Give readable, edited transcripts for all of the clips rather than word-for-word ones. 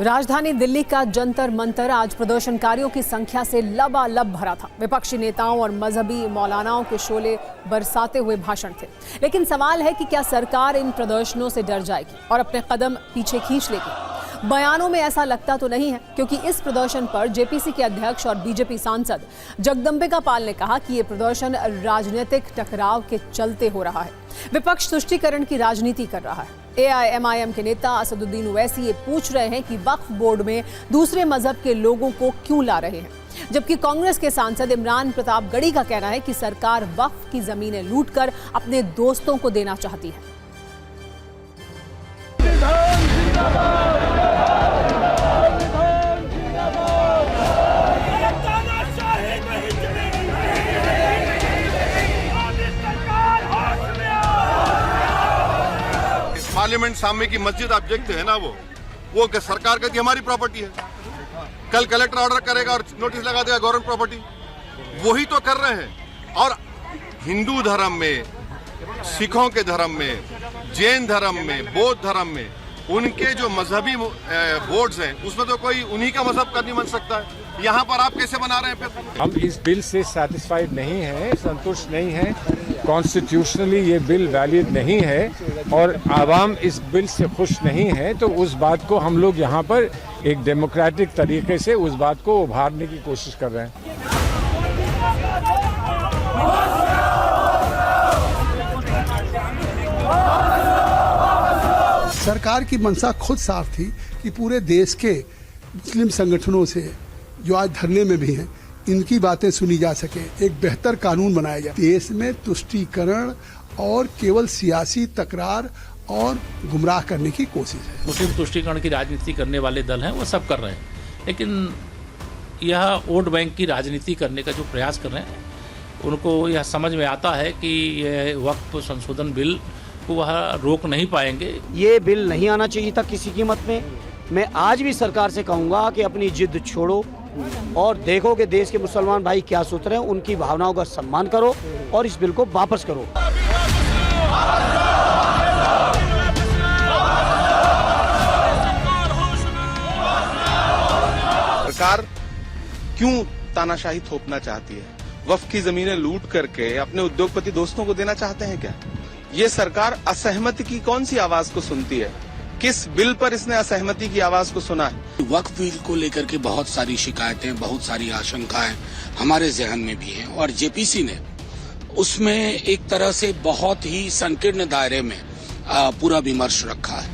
राजधानी दिल्ली का जंतर मंतर आज प्रदर्शनकारियों की संख्या से लबालब भरा था। विपक्षी नेताओं और मजहबी मौलानाओं के शोले बरसाते हुए भाषण थे। लेकिन सवाल है कि क्या सरकार इन प्रदर्शनों से डर जाएगी और अपने कदम पीछे खींच लेगी? बयानों में ऐसा लगता तो नहीं है, क्योंकि इस प्रदर्शन पर जेपीसी के अध्यक्ष और बीजेपी सांसद जगदम्बिका पाल ने कहा कि ये प्रदर्शन राजनीतिक टकराव के चलते हो रहा है। विपक्ष तुष्टीकरण की राजनीति कर रहा है। एआईएमआईएम के नेता असदुद्दीन ओवैसी ये पूछ रहे हैं कि वक्फ बोर्ड में दूसरे मजहब के लोगों को क्यों ला रहे हैं, जबकि कांग्रेस के सांसद इमरान प्रतापगढ़ी का कहना है कि सरकार वक्फ की जमीनें लूटकर अपने दोस्तों को देना चाहती है। पार्लियामेंट सामने की मस्जिद आप देखते हैं ना, वो सरकार कहती है हमारी प्रॉपर्टी है। कल कलेक्टर ऑर्डर करेगा और नोटिस लगा देगा गवर्नमेंट प्रॉपर्टी। वही तो कर रहे हैं। और हिंदू धर्म में, सिखों के धर्म में, जैन धर्म में, बौद्ध धर्म में उनके जो मजहबी बोर्ड्स हैं उसमें तो कोई उन्हीं का मजहब का नहीं बन सकता है। यहाँ पर आप कैसे बना रहे हैं फिर? हम इस बिल से सैटिस्फाइड नहीं है, संतुष्ट नहीं है। कॉन्स्टिट्यूशनली ये बिल वैलिड नहीं है और आवाम इस बिल से खुश नहीं है, तो उस बात को हम लोग यहाँ पर एक डेमोक्रेटिक तरीके से उस बात को उभारने की कोशिश कर रहे हैं। सरकार की मंशा खुद साफ थी कि पूरे देश के मुस्लिम संगठनों से जो आज धरने में भी हैं, इनकी बातें सुनी जा सके, एक बेहतर कानून बनाया जाए। देश में तुष्टीकरण और केवल सियासी तकरार और गुमराह करने की कोशिश है। मुस्लिम तुष्टीकरण की राजनीति करने वाले दल हैं वो सब कर रहे हैं, लेकिन यह वोट बैंक की राजनीति करने का जो प्रयास कर रहे हैं, उनको यह समझ में आता है कि यह वक्फ संशोधन बिल को वह रोक नहीं पाएंगे। ये बिल नहीं आना चाहिए था किसी कीमत में। मैं आज भी सरकार से कहूँगा कि अपनी जिद छोड़ो और देखो कि देश के मुसलमान भाई क्या सोच रहे हैं, उनकी भावनाओं का सम्मान करो और इस बिल को वापस करो। सरकार क्यों तानाशाही थोपना चाहती है? वक्फ की जमीनें लूट करके अपने उद्योगपति दोस्तों को देना चाहते हैं क्या? ये सरकार असहमति की कौन सी आवाज को सुनती है? किस बिल पर इसने असहमति की आवाज को सुना है? वक्फ बिल को लेकर के बहुत सारी शिकायतें, बहुत सारी आशंकाएं हमारे जहन में भी हैं और जेपीसी ने उसमें एक तरह से बहुत ही संकीर्ण दायरे में पूरा विमर्श रखा है।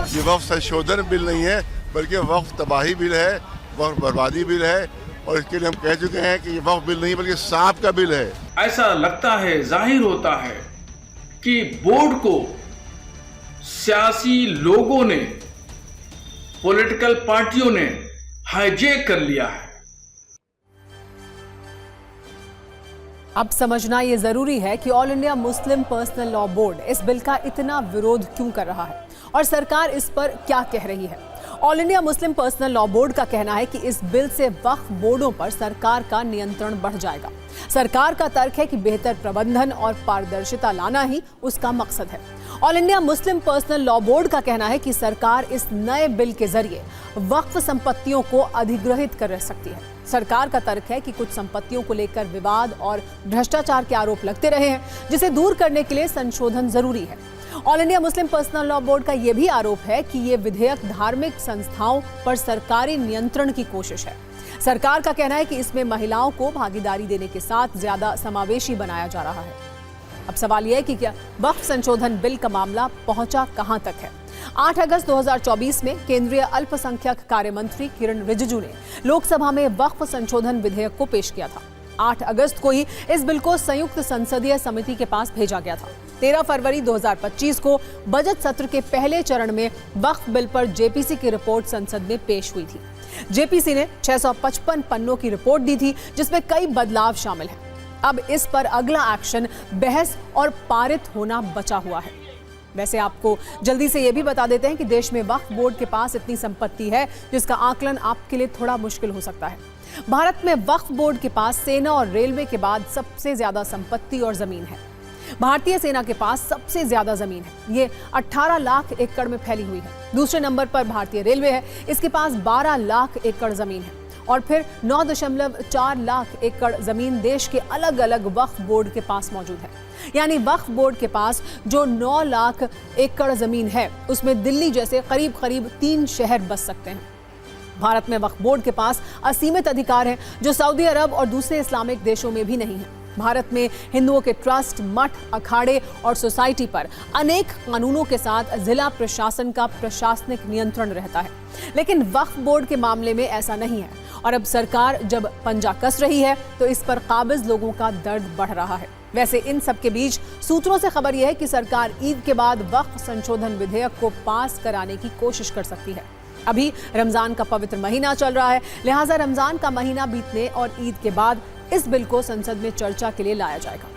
ये वक्फ संशोधन बिल नहीं है, बल्कि वक्फ तबाही बिल है, वक्फ बर्बादी बिल है। और इसके लिए हम कह चुके हैं कि ये वक्फ बिल नहीं बल्कि सांप का बिल है। ऐसा लगता है, जाहिर होता है कि बोर्ड को सियासी लोगों ने, पॉलिटिकल पार्टियों ने हाईजैक कर लिया है। अब समझना ये जरूरी है कि all India Muslim personal law board इस बिल का इतना विरोध क्यों कर रहा है और सरकार इस पर क्या कह रही है। All India Muslim personal law board का कहना है कि इस बिल से वक्फ बोर्डों पर सरकार का नियंत्रण बढ़ जाएगा। सरकार का तर्क है कि बेहतर प्रबंधन और पारदर्शिता लाना ही उसका मकसद है। All India Muslim personal law board का कहना है कि सरकार इस नए बिल के जरिए वक्फ संपत्तियों को अधिग्रहित कर सकती है। सरकार का तर्क है कि कुछ संपत्तियों को लेकर विवाद और भ्रष्टाचार के आरोप लगते रहे हैं, जिसे दूर करने के लिए संशोधन जरूरी है। All India Muslim personal law board का यह भी आरोप है कि यह विधेयक धार्मिक संस्थाओं पर सरकारी नियंत्रण की कोशिश है। सरकार का कहना है कि इसमें महिलाओं को भागीदारी देने के साथ ज्यादा समावेशी बनाया जा रहा है। अब सवाल यह है कि क्या वक्फ संशोधन बिल का मामला पहुंचा कहां तक है। 8 अगस्त 2024 में केंद्रीय अल्पसंख्यक कार्य मंत्री किरण रिजिजू ने लोकसभा में वक्फ संशोधन विधेयक को पेश किया था। 8 अगस्त को ही इस बिल को संयुक्त संसदीय समिति के पास भेजा गया था। 13 फरवरी 2025 को बजट सत्र के पहले चरण में वक्फ बिल पर जेपीसी की रिपोर्ट संसद में पेश हुई थी। जेपीसी ने 655 पन्नों की रिपोर्ट दी थी, जिसमें कई बदलाव शामिल हैं। अब इस पर अगला एक्शन बहस और पारित होना बचा हुआ है। वैसे आपको जल्दी से ये भी बता देते हैं कि देश में वक्फ बोर्ड के पास इतनी संपत्ति है जिसका आकलन आपके लिए थोड़ा मुश्किल हो सकता है। भारत में वक्फ बोर्ड के पास सेना और रेलवे के बाद सबसे ज्यादा संपत्ति और जमीन है। भारतीय सेना के पास सबसे ज्यादा जमीन है, ये 18 लाख एकड़ में फैली हुई है। दूसरे नंबर पर भारतीय रेलवे है, इसके पास 12 लाख एकड़ जमीन है। और फिर 9.4 लाख एकड़ जमीन देश के अलग अलग वक्फ बोर्ड के पास मौजूद है। यानी वक्फ बोर्ड के पास जो 9 लाख एकड़ जमीन है, उसमें दिल्ली जैसे करीब करीब 3 शहर बस सकते हैं। भारत में वक्फ बोर्ड के पास असीमित अधिकार हैं, जो सऊदी अरब और दूसरे इस्लामिक देशों में भी नहीं है। भारत में हिंदुओं के ट्रस्ट, मठ, अखाड़े और सोसाइटी पर अनेक कानूनों के साथ जिला प्रशासन का प्रशासनिक नियंत्रण रहता है। लेकिन वक्फ बोर्ड के मामले में ऐसा नहीं है और अब सरकार जब पंजा कस रही है तो इस पर काबिज लोगों का दर्द बढ़ रहा है। वैसे इन सब के बीच सूत्रों से खबर यह है कि सरकार ईद के बाद वक्फ संशोधन विधेयक को पास कराने की कोशिश कर सकती है। अभी रमजान का पवित्र महीना चल रहा है, लिहाजा रमजान का महीना बीतने और ईद के बाद इस बिल को संसद में चर्चा के लिए लाया जाएगा।